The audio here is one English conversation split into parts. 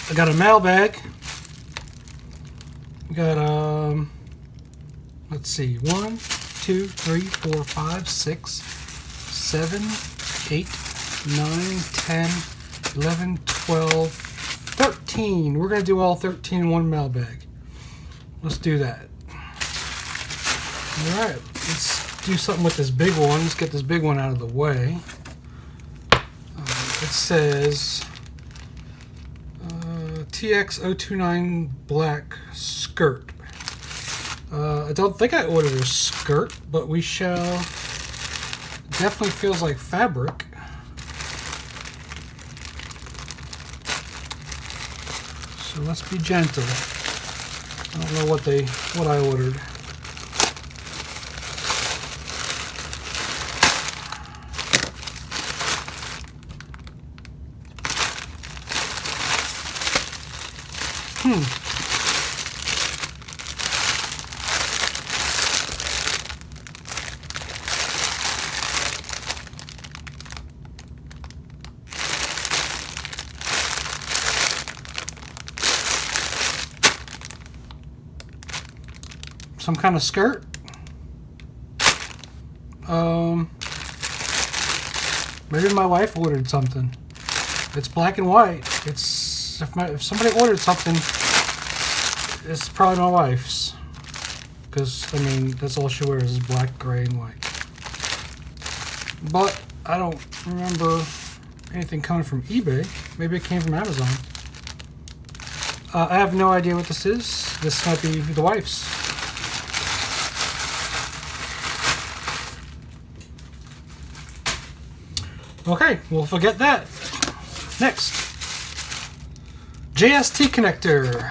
I got a mailbag. We got let's see, 1, 2, 3, 4, 5, 6, 7, 8, 9, 10, 11, 12, 13. We're gonna do all 13 in one mailbag. Let's do that. All right, let's do something with this big one. Let's get this big one out of the way. It says TX029 black skirt. I don't think I ordered a skirt, but we shall. Definitely feels like fabric. So let's be gentle. I don't know what I ordered. Some kind of skirt. Maybe my wife ordered something. It's black and white. It's if somebody ordered something, it's probably my wife's. Because I mean, that's all she wears is black, gray, and white. But I don't remember anything coming from eBay. Maybe it came from Amazon. I have no idea what this is. This might be the wife's. Okay, we'll forget that. Next, JST connector.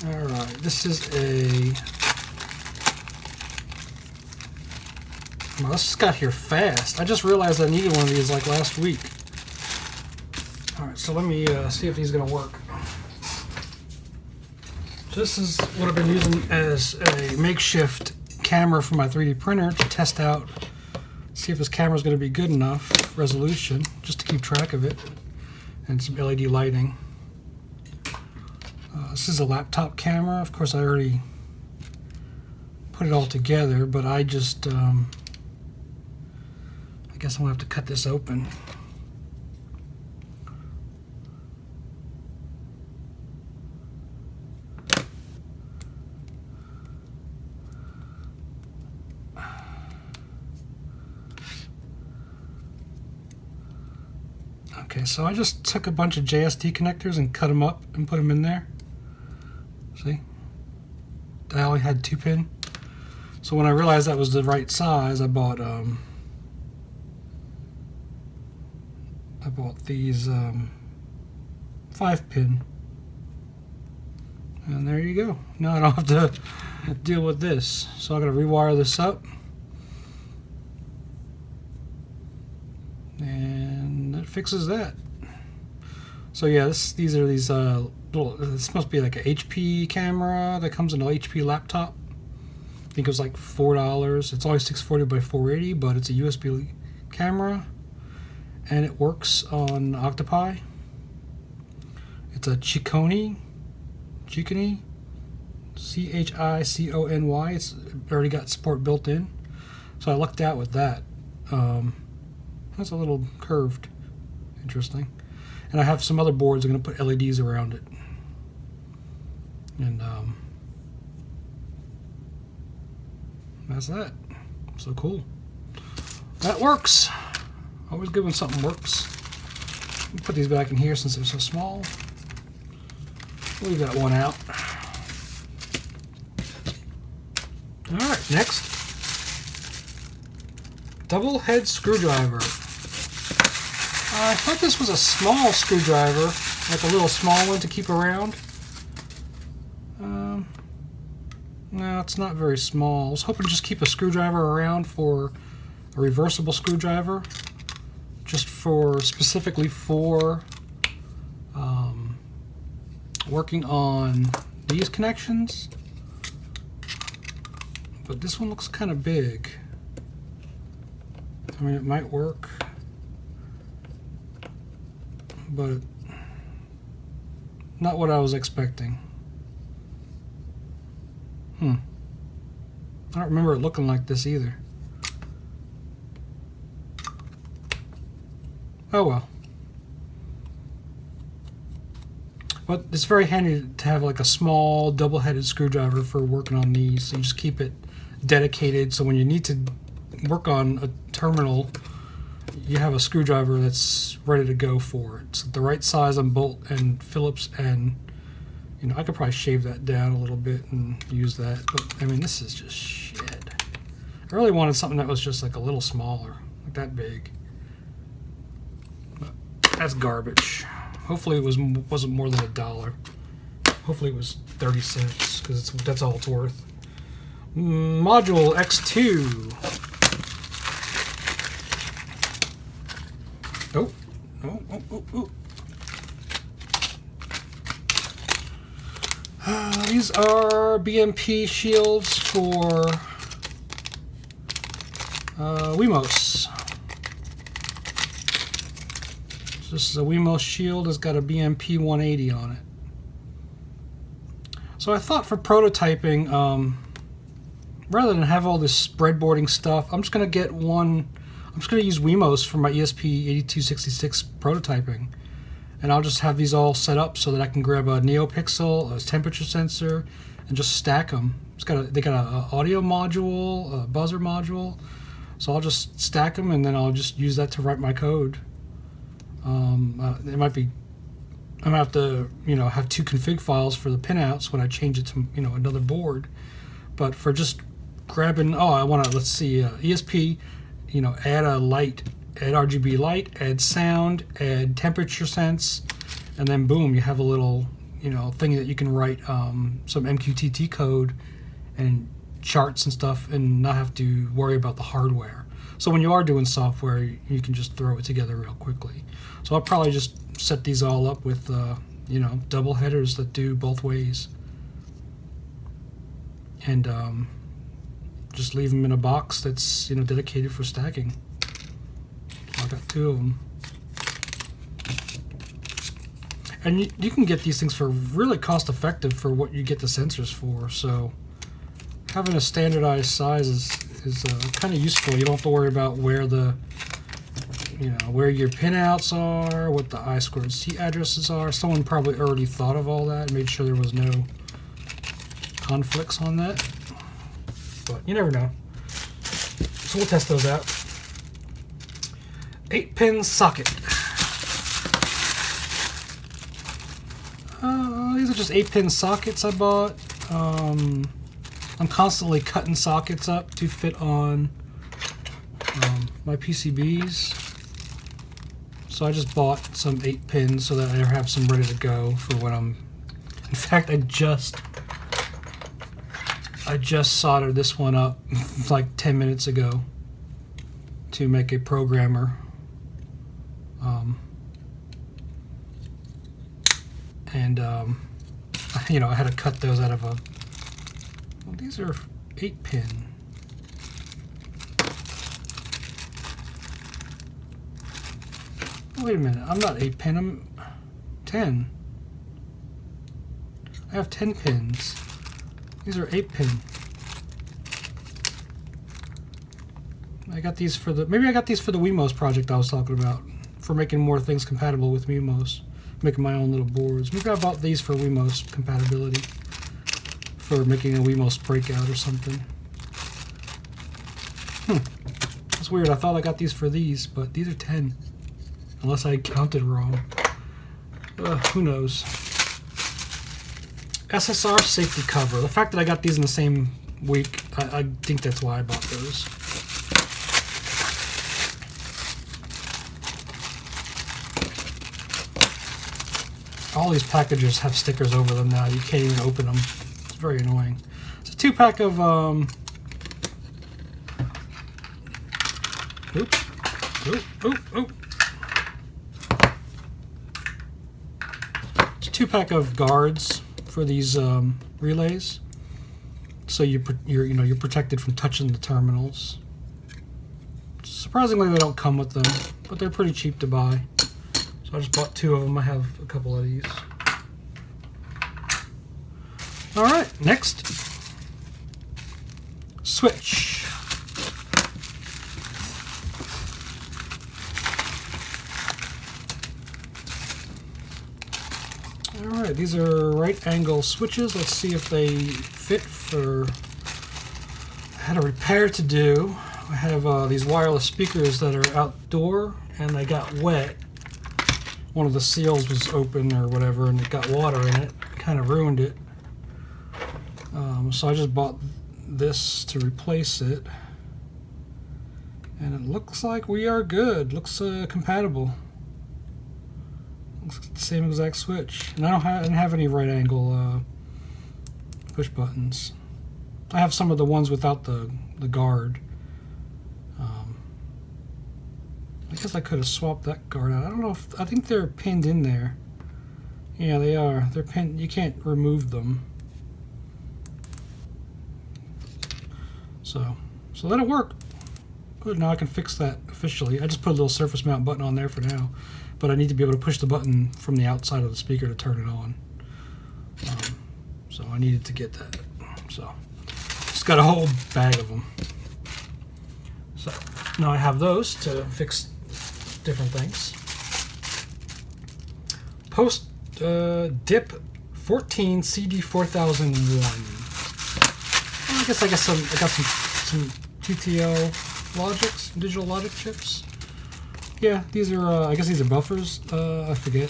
All right, this is a. Well, this just got here fast. I just realized I needed one of these like last week. All right, so let me see if he's gonna work. This is what I've been using as a makeshift camera for my 3D printer to test out, see if this camera is going to be good enough resolution, just to keep track of it, and some LED lighting. This is a laptop camera. Of course, I already put it all together, but I just, I guess I'm going to have to cut this open. Okay, so I just took a bunch of JST connectors and cut them up and put them in there. See? I only had 2 pin. So when I realized that was the right size, I bought these 5 pin. And there you go. Now I don't have to deal with this. So I'm going to rewire this up. And that fixes that. So yeah, these are these little. This must be like an HP camera that comes in an HP laptop. I think it was like $4. It's only 640 by 480, but it's a USB camera, and it works on Octopi. It's a Chicony, CHICONY. It's already got support built in, so I lucked out with that. That's a little curved, interesting. And I have some other boards. I'm going to put LEDs around it. And that's that. So cool. That works. Always good when something works. Let me put these back in here since they're so small. Leave that one out. Alright, next. Double head screwdriver. I thought this was a small screwdriver, like a little small one to keep around. No, it's not very small. I was hoping to just keep a screwdriver around for a reversible screwdriver, just specifically for working on these connections. But this one looks kind of big. I mean, it might work. but not what I was expecting. I don't remember it looking like this either. Oh well. But it's very handy to have like a small double-headed screwdriver for working on these. So you just keep it dedicated, so when you need to work on a terminal, you have a screwdriver that's ready to go for it. It's the right size on bolt and Phillips, and you know, I could probably shave that down a little bit and use that. But I mean, this is just shit. I really wanted something that was just like a little smaller, like that big. But that's garbage. Hopefully it wasn't more than $1. Hopefully it was 30 cents, because that's all it's worth. Module X2. Oh. These are BMP shields for Wemos. So this is a Wemos shield. It's got a BMP 180 on it. So I thought for prototyping, rather than have all this breadboarding stuff, I'm just going to get one. I'm just going to use Wemos for my ESP8266 prototyping. And I'll just have these all set up so that I can grab a NeoPixel, a temperature sensor, and just stack them. They got an audio module, a buzzer module. So I'll just stack them, and then I'll just use that to write my code. It might be, I'm going to have to, have 2 config files for the pinouts when I change it to, another board. But for just grabbing, I want to, let's see, ESP, add a light, add RGB light, add sound, add temperature sense, and then boom, you have a little, thing that you can write some MQTT code and charts and stuff, and not have to worry about the hardware. So when you are doing software, you can just throw it together real quickly. So I'll probably just set these all up with, double headers that do both ways, and just leave them in a box that's, dedicated for stacking. I got 2 of them. And you can get these things for really cost effective for what you get the sensors for. So having a standardized size is kind of useful. You don't have to worry about where the, where your pinouts are, what the I2C addresses are. Someone probably already thought of all that and made sure there was no conflicts on that. But you never know. So we'll test those out. 8-pin socket. These are just 8-pin sockets I bought. I'm constantly cutting sockets up to fit on my PCBs. So I just bought some 8 pins so that I have some ready to go for when I'm... In fact, I just soldered this one up like 10 minutes ago to make a programmer. I had to cut those out of a... Well, these are 8-pin. Oh, wait a minute, I'm not 8-pin, I'm 10. I have 10 pins. These are 8-pin. I got these for the... Maybe I got these for the Wemos project I was talking about, for making more things compatible with Wemos. Making my own little boards. Maybe I bought these for Wemos compatibility, for making a Wemos breakout or something. That's weird. I thought I got these for these, but these are 10. Unless I counted wrong. Who knows? SSR safety cover. The fact that I got these in the same week, I think that's why I bought those. All these packages have stickers over them now. You can't even open them. It's very annoying. It's a 2-pack of It's a 2-pack of guards for these relays. So you're protected from touching the terminals. Surprisingly, they don't come with them, but they're pretty cheap to buy. So So I just bought 2 of them. I have a couple of these. All right, next, switch. All right, these are right angle switches. Let's see if they fit for. I had a repair to do. I have these wireless speakers that are outdoor, and they got wet. One of the seals was open or whatever, and it got water in it. Kind of ruined it. So I just bought this to replace it, and it looks like we are good. Looks compatible. Looks like the same exact switch, and I didn't have any right angle push buttons. I have some of the ones without the guard. I guess I could have swapped that guard out. I don't know if I think they're pinned in there. Yeah, they are. They're pinned. You can't remove them. So that'll work. Good, now I can fix that officially. I just put a little surface mount button on there for now, but I need to be able to push the button from the outside of the speaker to turn it on. So I needed to get that. So just got a whole bag of them. So now I have those to fix different things. Post DIP 14 CD4001. I got some TTL logics, digital logic chips. Yeah, these are I guess these are buffers. I forget.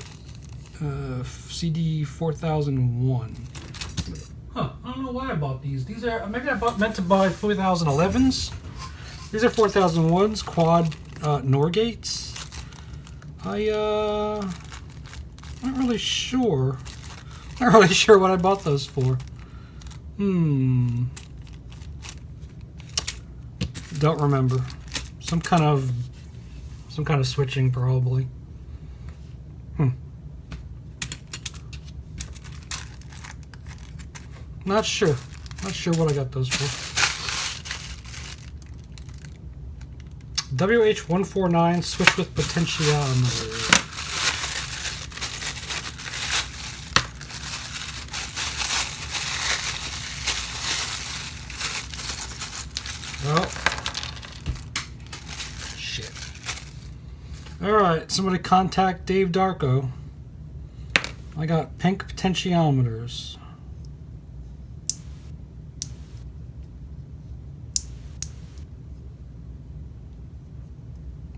CD4001. Huh? I don't know why I bought these. These are maybe meant to buy 4011s. These are 4001s, quad NOR gates. I'm not really sure. Not really sure what I bought those for. Don't remember. Some kind of switching probably. Not sure. Not sure what I got those for. WH149 switch with potentiometer. Oh. Shit. Alright, somebody contact Dave Darko. I got pink potentiometers.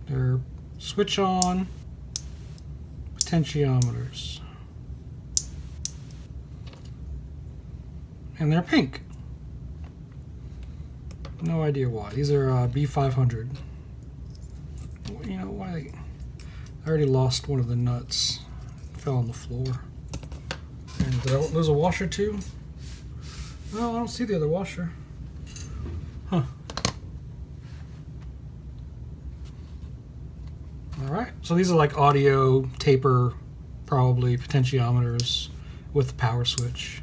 They're switch on potentiometers. And they're pink. No idea why. These are B500. You know why? I already lost one of the nuts. Fell on the floor. And there's a washer too. No, I don't see the other washer. Huh. Alright, so these are like audio taper, probably potentiometers with the power switch.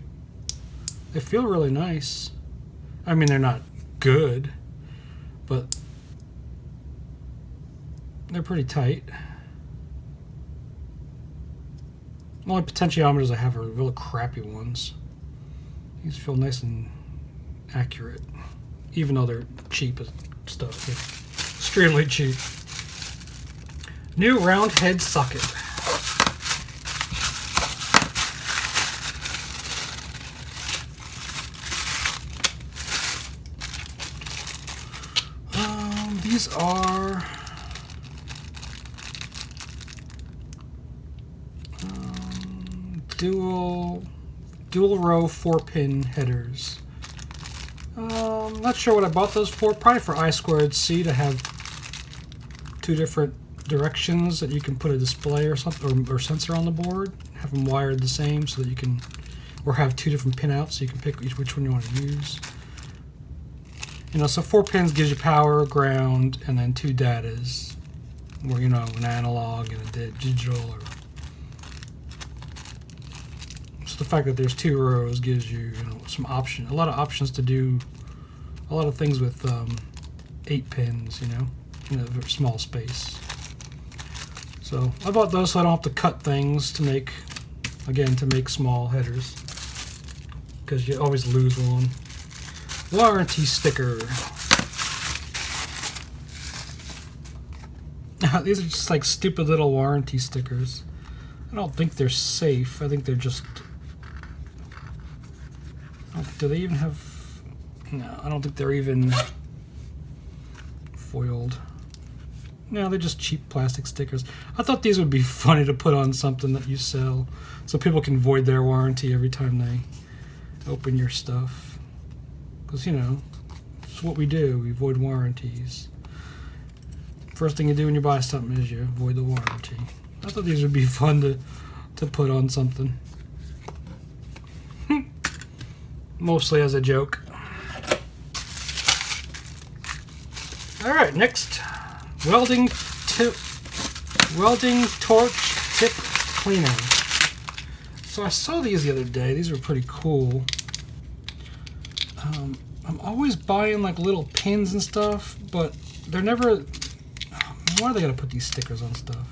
They feel really nice. I mean, they're not good, but they're pretty tight. The only potentiometers I have are real crappy ones. These feel nice and accurate, even though they're cheap as stuff. They're extremely cheap. New round head socket. These are dual row 4-pin headers. Not sure what I bought those for. Probably for I2C to have 2 different directions that you can put a display or something or sensor on the board. Have them wired the same so that you can, or have 2 different pinouts so you can pick which one you want to use. You know, so 4 pins gives you power, ground, and then 2 datas, or, you know, an analog and a digital. Or so the fact that there's 2 rows gives you, you know, a lot of options to do a lot of things with 8 pins, you know, in a small space. So I bought those so I don't have to cut things to make, again, to make small headers, because you always lose one. Warranty sticker. These are just like stupid little warranty stickers. I don't think they're safe. I think they're just... do they even have... No, I don't think they're even foiled. No, they're just cheap plastic stickers. I thought these would be funny to put on something that you sell, so people can void their warranty every time they open your stuff. Because, you know, it's what we do. We void warranties. First thing you do when you buy something is you void the warranty. I thought these would be fun to put on something. Mostly as a joke. Alright, next. Welding torch tip cleaner. So I saw these the other day. These were pretty cool. I'm always buying like little pins and stuff, but they're never... why do they gotta put these stickers on stuff?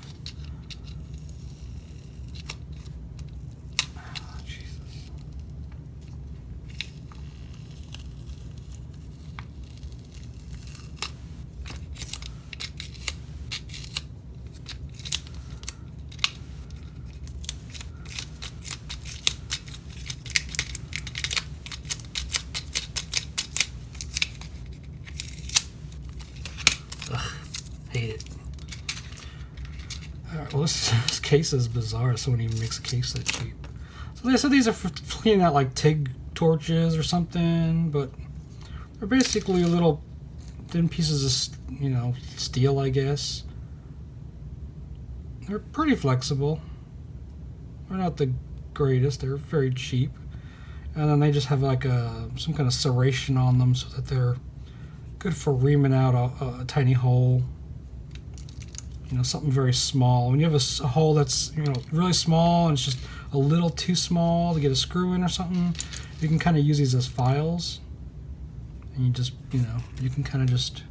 Hate it. Alright, well this case is bizarre. Someone even makes a case that cheap. So they said these are for cleaning out like TIG torches or something, but they're basically little thin pieces of, you know, steel, I guess. They're pretty flexible. They're not the greatest. They're very cheap. And then they just have like some kind of serration on them so that they're good for reaming out a tiny hole. You know, something very small. When you have a hole that's, you know, really small and it's just a little too small to get a screw in or something, you can kind of use these as files. And you just, you know, you can kind of just,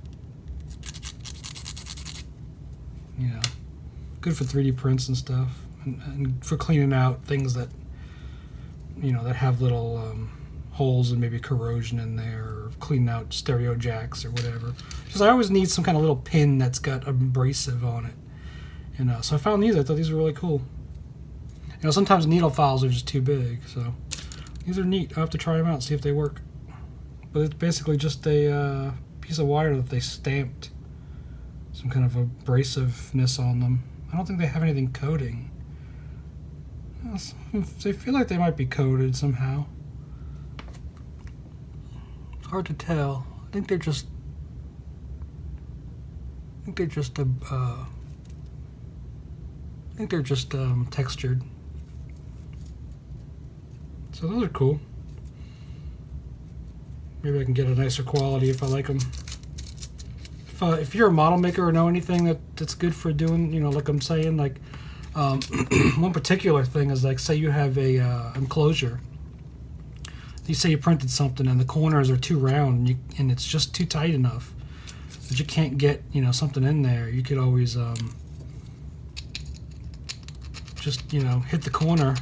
you know, good for 3D prints and stuff. And for cleaning out things that, you know, that have little holes and maybe corrosion in there, or cleaning out stereo jacks or whatever. Because I always need some kind of little pin that's got abrasive on it. And so I found these. I thought these were really cool. You know, sometimes needle files are just too big, so these are neat. I'll have to try them out and see if they work. But it's basically just a piece of wire that they stamped some kind of abrasiveness on them. I don't think they have anything coating. They feel like they might be coated somehow. It's hard to tell. I think they're just textured. So those are cool. Maybe I can get a nicer quality if I like them. If you're a model maker or know anything that's good for doing, you know, like I'm saying, like one particular thing is, like, say you have a enclosure. You say you printed something and the corners are too round and it's just too tight enough that you can't get, you know, something in there. You could always just, you know, hit the corner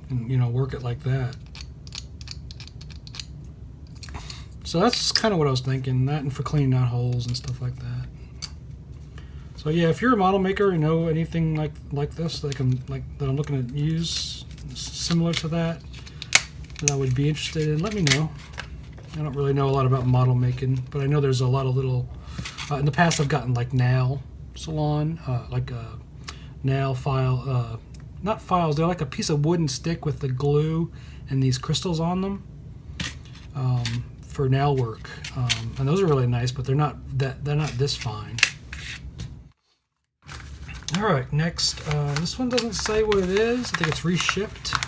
and, you know, work it like that. So that's kind of what I was thinking. That and for cleaning out holes and stuff like that. So yeah, if you're a model maker and know anything like this that I'm looking to use similar to that I would be interested in, let me know. I don't really know a lot about model making, but I know there's a lot of little in the past I've gotten like nail salon, nail file, not files, they're like a piece of wooden stick with the glue and these crystals on them for nail work, and those are really nice, but they're not this fine. All right, next, this one doesn't say what it is. I think it's reshipped.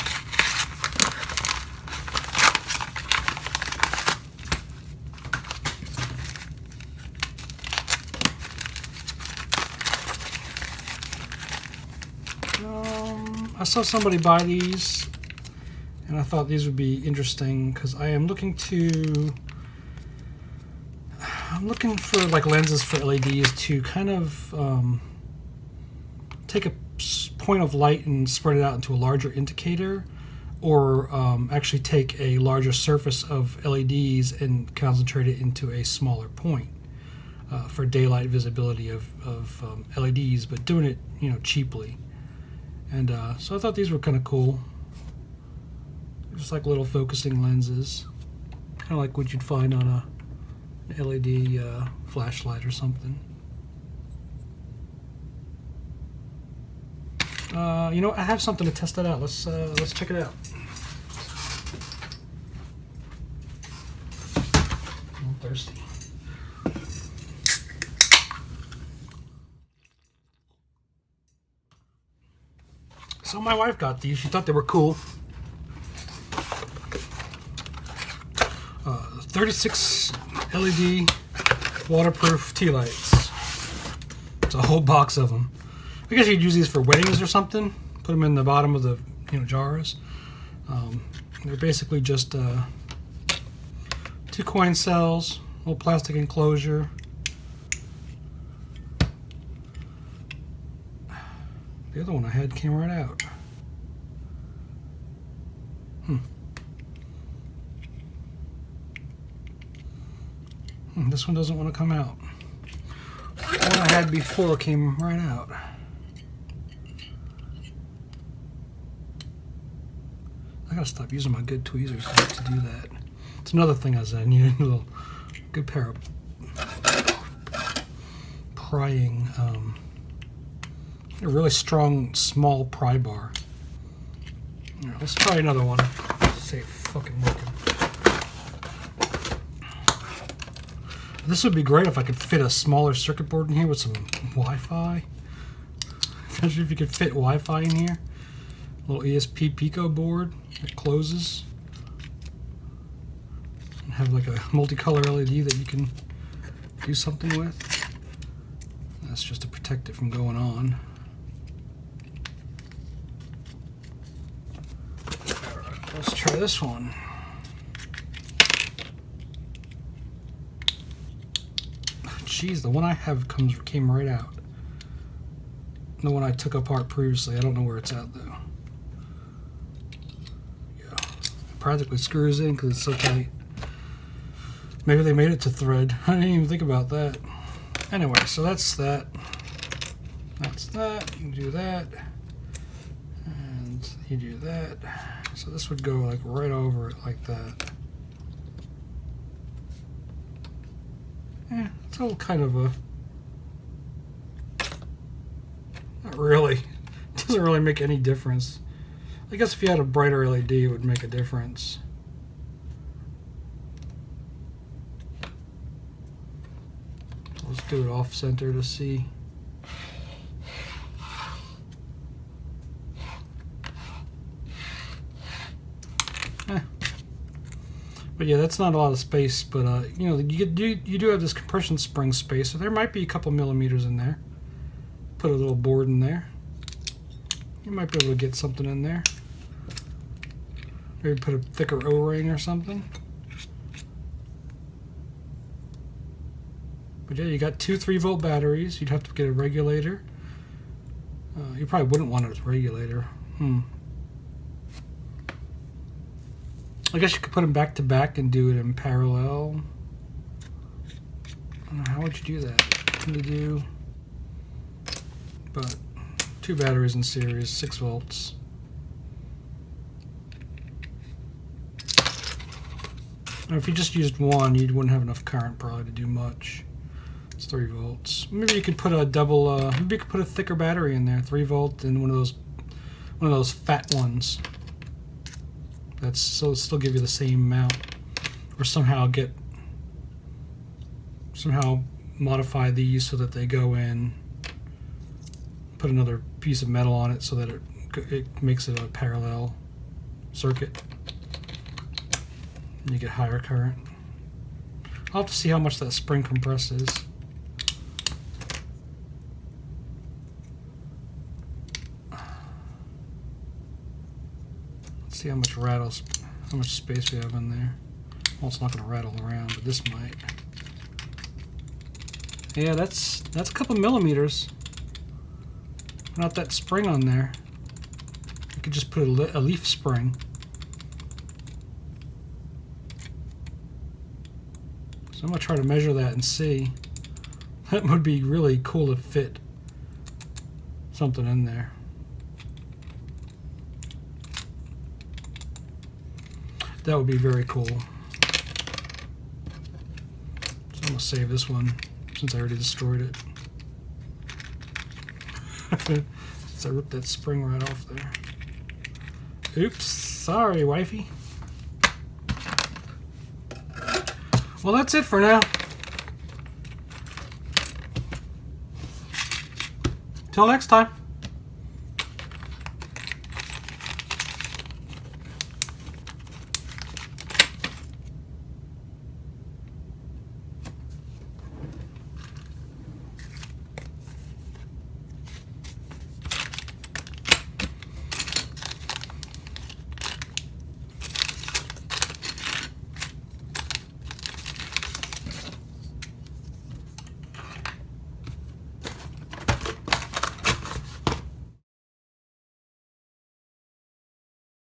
I saw somebody buy these, and I thought these would be interesting because I am looking to, I'm looking for like lenses for LEDs to kind of take a point of light and spread it out into a larger indicator, or actually take a larger surface of LEDs and concentrate it into a smaller point for daylight visibility of LEDs, but doing it, you know, cheaply. And so I thought these were kind of cool. Just like little focusing lenses, kind of like what you'd find on a LED flashlight or something. You know, I have something to test that out. Let's check it out. I'm thirsty. So my wife got these. She thought they were cool. 36 LED waterproof tea lights. It's a whole box of them. I guess you'd use these for weddings or something. Put them in the bottom of the, you know, jars. They're basically just 2 coin cells, little plastic enclosure. The other one I had came right out. This one doesn't want to come out. The one I had before came right out. I gotta stop using my good tweezers to do that. It's another thing I need a little good pair of prying, a really strong small pry bar. All right, let's try another one. See it fucking working. This would be great if I could fit a smaller circuit board in here with some Wi-Fi. Imagine if you could fit Wi-Fi in here. A little ESP Pico board that closes. And have like a multicolor LED that you can do something with. That's just to protect it from going on. Alright, let's try this one. Jeez, the one I have came right out. The one I took apart previously, I don't know where it's at though. Yeah, it practically screws in because it's so tight. Maybe they made it to thread. I didn't even think about that. Anyway, so that's that. That's that. You do that. And you do that. So this would go like right over it like that. Yeah, it's all kind of a... Not really. It doesn't really make any difference. I guess if you had a brighter LED, it would make a difference. Let's do it off-center to see. But yeah, that's not a lot of space, but you know, you do have this compression spring space, so there might be a couple millimeters in there. Put a little board in there. You might be able to get something in there. Maybe put a thicker O-ring or something. But yeah, you got 2 3-volt batteries. You'd have to get a regulator. You probably wouldn't want a regulator. I guess you could put them back to back and do it in parallel. I don't know, how would you do that? You do, but 2 batteries in series, 6 volts. Now, if you just used one, you wouldn't have enough current probably to do much. It's 3 volts. Maybe you could put a double. Maybe you could put a thicker battery in there, 3 volt, and one of those fat ones. That's so it'll still give you the same amount, or somehow modify these so that they go in. Put another piece of metal on it so that it makes it a parallel circuit. And you get higher current. I'll have to see how much that spring compresses. See how much space we have in there. Well, it's not going to rattle around, but this might. Yeah, that's a couple millimeters. Not that spring on there. You could just put a leaf spring. So I'm gonna try to measure that and see. That would be really cool to fit something in there. That would be very cool. So I'm gonna save this one since I already destroyed it. Since I ripped that spring right off there. Oops, sorry, wifey. Well, that's it for now. Till next time.